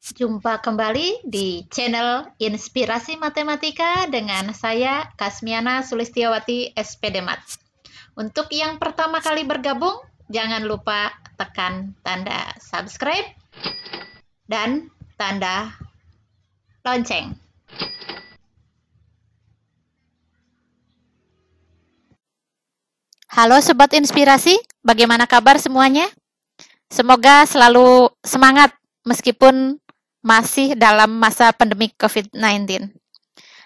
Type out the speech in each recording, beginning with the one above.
Jumpa kembali di channel Inspirasi Matematika dengan saya Kasmiana Sulistiawati SPD Mat. Untuk yang pertama kali bergabung, jangan lupa tekan tanda subscribe dan tanda lonceng. Halo Sobat Inspirasi, bagaimana kabar semuanya? Semoga selalu semangat meskipun masih dalam masa pandemi COVID-19.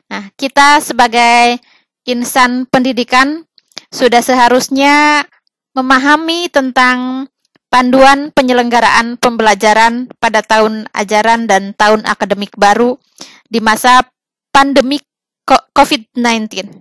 Nah, kita sebagai insan pendidikan sudah seharusnya memahami tentang panduan penyelenggaraan pembelajaran pada tahun ajaran dan tahun akademik baru di masa pandemi COVID-19.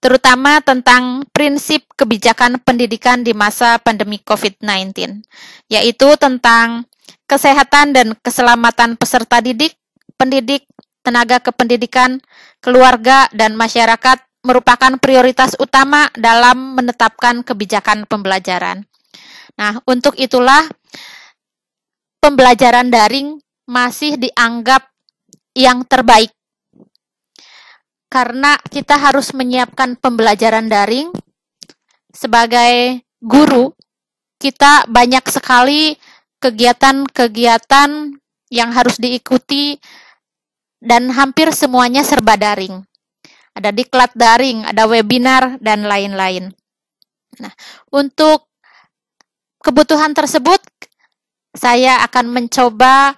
Terutama tentang prinsip kebijakan pendidikan di masa pandemi COVID-19, yaitu tentang kesehatan dan keselamatan peserta didik, pendidik, tenaga kependidikan, keluarga, dan masyarakat merupakan prioritas utama dalam menetapkan kebijakan pembelajaran. Nah, untuk itulah pembelajaran daring masih dianggap yang terbaik. Karena kita harus menyiapkan pembelajaran daring, sebagai guru, kita banyak sekali kegiatan-kegiatan yang harus diikuti dan hampir semuanya serba daring. Ada diklat daring, ada webinar, dan lain-lain. Nah, untuk kebutuhan tersebut, saya akan mencoba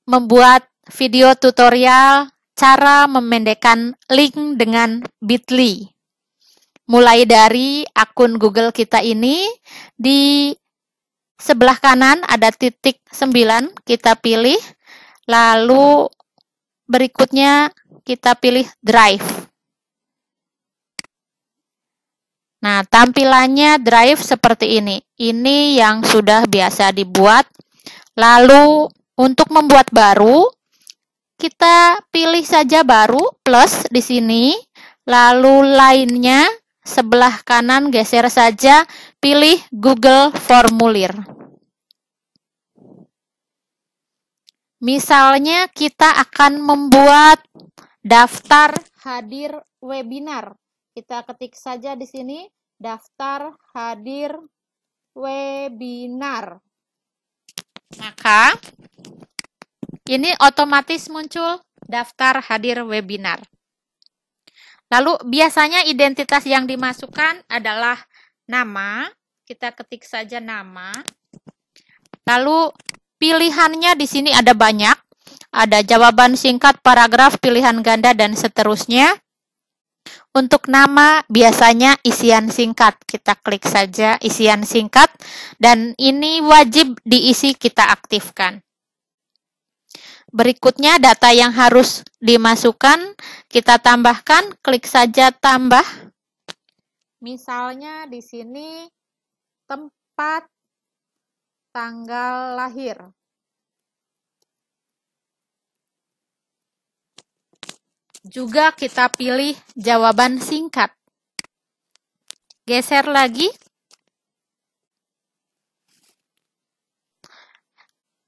membuat video tutorial cara memendekkan link dengan Bitly. Mulai dari akun Google kita ini, di sebelah kanan ada titik 9, kita pilih, lalu berikutnya kita pilih Drive. Nah, tampilannya Drive seperti ini. Ini yang sudah biasa dibuat. Lalu untuk membuat baru, kita pilih saja baru plus di sini, lalu lainnya sebelah kanan geser saja, pilih Google Formulir. Misalnya kita akan membuat daftar hadir webinar. Kita ketik saja di sini daftar hadir webinar. Maka ini otomatis muncul daftar hadir webinar. Lalu biasanya identitas yang dimasukkan adalah nama, kita ketik saja nama. Lalu pilihannya di sini ada banyak, ada jawaban singkat, paragraf, pilihan ganda, dan seterusnya. Untuk nama biasanya isian singkat, kita klik saja isian singkat, dan ini wajib diisi, kita aktifkan. Berikutnya data yang harus dimasukkan, kita tambahkan, klik saja tambah. Misalnya di sini tempat tanggal lahir. Juga kita pilih jawaban singkat. Geser lagi.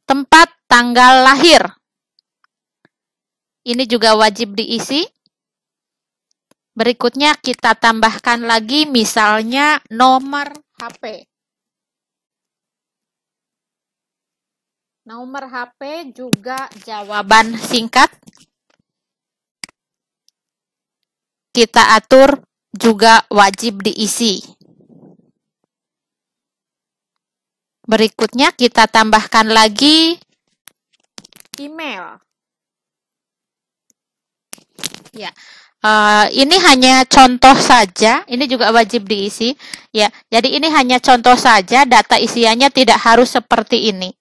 Tempat tanggal lahir. Ini juga wajib diisi. Berikutnya kita tambahkan lagi misalnya nomor HP. Nomor HP juga jawaban singkat. Kita atur juga wajib diisi. Berikutnya kita tambahkan lagi email. Ya, ini hanya contoh saja. Ini juga wajib diisi. Ya, jadi ini hanya contoh saja. Data isiannya tidak harus seperti ini.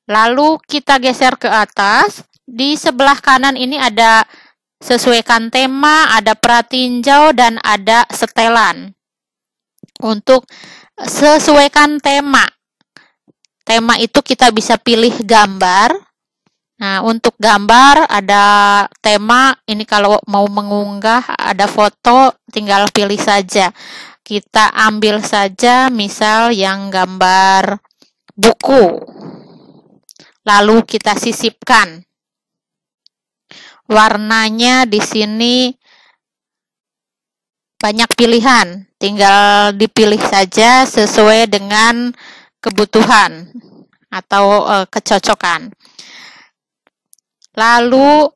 Lalu kita geser ke atas. Di sebelah kanan ini ada sesuaikan tema, ada pratinjau, dan ada setelan. Untuk sesuaikan tema. Tema itu kita bisa pilih gambar. Nah, untuk gambar ada tema, ini kalau mau mengunggah ada foto, tinggal pilih saja. Kita ambil saja misal yang gambar buku. lalu kita sisipkan. Warnanya di sini banyak pilihan, tinggal dipilih saja sesuai dengan kebutuhan atau kecocokan. Lalu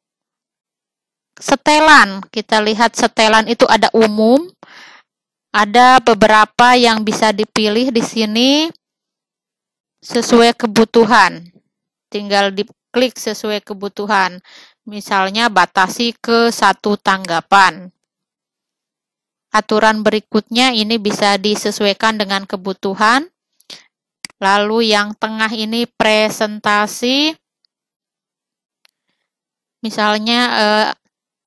setelan, kita lihat setelan itu ada umum, ada beberapa yang bisa dipilih di sini sesuai kebutuhan. Tinggal diklik sesuai kebutuhan. Misalnya batasi ke 1 tanggapan. Aturan berikutnya ini bisa disesuaikan dengan kebutuhan. Lalu yang tengah ini presentasi. Misalnya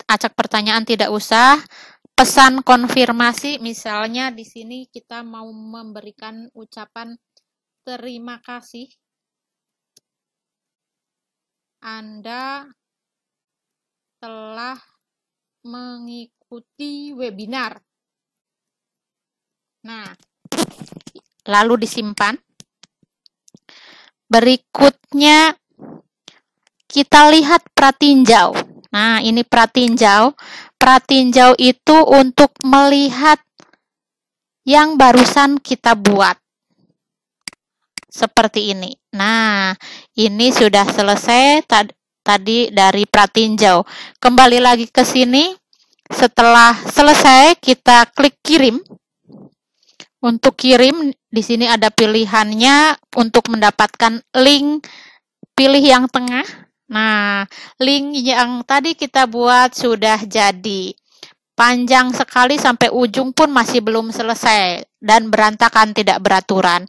acak pertanyaan tidak usah. Pesan konfirmasi, misalnya di sini kita mau memberikan ucapan terima kasih. Anda telah mengikuti webinar. Nah, lalu disimpan. Berikutnya kita lihat pratinjau. Nah, ini pratinjau. Pratinjau itu untuk melihat yang barusan kita buat. Seperti ini. Nah, ini sudah selesai tadi dari pratinjau. Kembali lagi ke sini. Setelah selesai, kita klik kirim. Untuk kirim, di sini ada pilihannya untuk mendapatkan link, pilih yang tengah. Nah, link yang tadi kita buat sudah jadi. Panjang sekali sampai ujung pun masih belum selesai dan berantakan, tidak beraturan.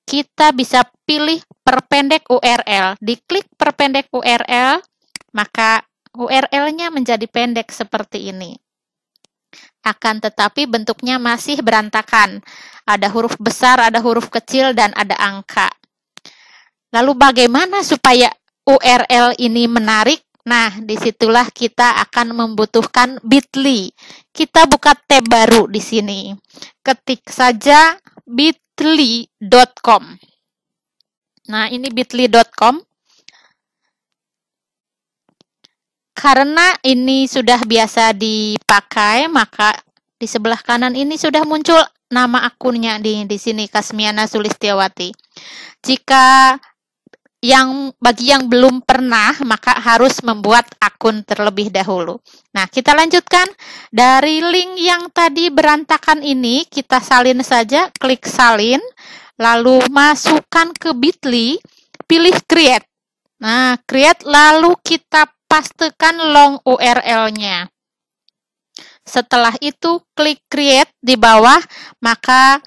Kita bisa pilih perpendek URL. Diklik perpendek URL, maka URL-nya menjadi pendek seperti ini. Akan tetapi bentuknya masih berantakan. Ada huruf besar, ada huruf kecil, dan ada angka. Lalu bagaimana supaya URL ini menarik? Nah, disitulah kita akan membutuhkan bit.ly. Kita buka tab baru di sini. Ketik saja bit.ly.com. Nah, ini bit.ly.com. Karena ini sudah biasa dipakai, maka di sebelah kanan ini sudah muncul nama akunnya di sini, Kasmiana Sulistiawati. Jika bagi yang belum pernah, maka harus membuat akun terlebih dahulu. Nah, kita lanjutkan. Dari link yang tadi berantakan ini, kita salin saja, klik salin, lalu masukkan ke bit.ly, pilih create. Nah, create, lalu kita pastekan long URL-nya. Setelah itu, klik create di bawah, maka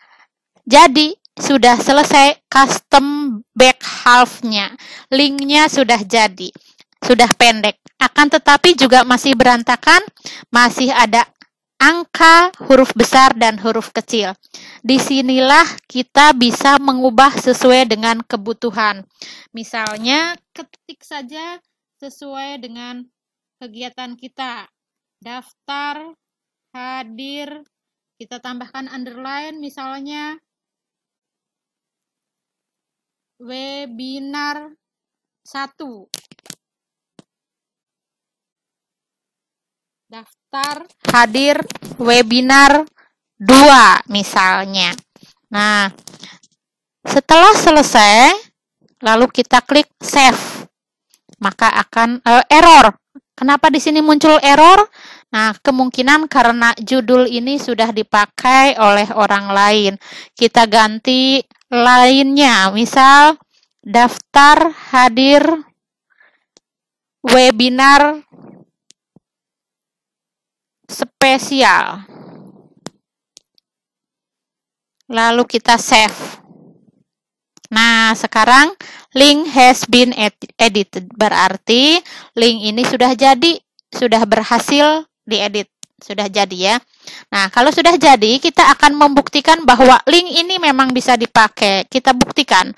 jadi sudah selesai custom back half-nya. Linknya sudah jadi, sudah pendek. Akan tetapi juga masih berantakan, masih ada angka, huruf besar, dan huruf kecil. Disinilah kita bisa mengubah sesuai dengan kebutuhan. Misalnya, ketik saja sesuai dengan kegiatan kita. Daftar, hadir, kita tambahkan underline, misalnya webinar 1. Daftar, hadir, webinar 2 misalnya. Nah, setelah selesai, lalu kita klik save. Maka akan error. Kenapa di sini muncul error? Nah, kemungkinan karena judul ini sudah dipakai oleh orang lain. Kita ganti lainnya, misal daftar hadir webinar spesial. Lalu kita save. Nah, sekarang link has been edited. Berarti link ini sudah jadi, sudah berhasil diedit. Sudah jadi ya. Nah, kalau sudah jadi, kita akan membuktikan bahwa link ini memang bisa dipakai. Kita buktikan.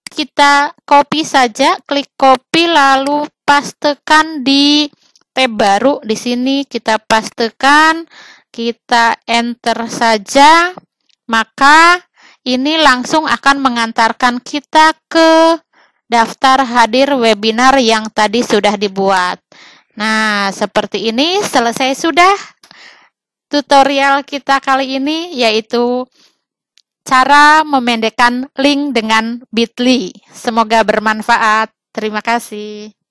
Kita copy saja, klik copy, lalu pastekan di tab baru. Di sini kita pastekan, kita enter saja, maka ini langsung akan mengantarkan kita ke daftar hadir webinar yang tadi sudah dibuat. Nah, seperti ini selesai sudah tutorial kita kali ini, yaitu cara memendekkan link dengan Bitly. Semoga bermanfaat. Terima kasih.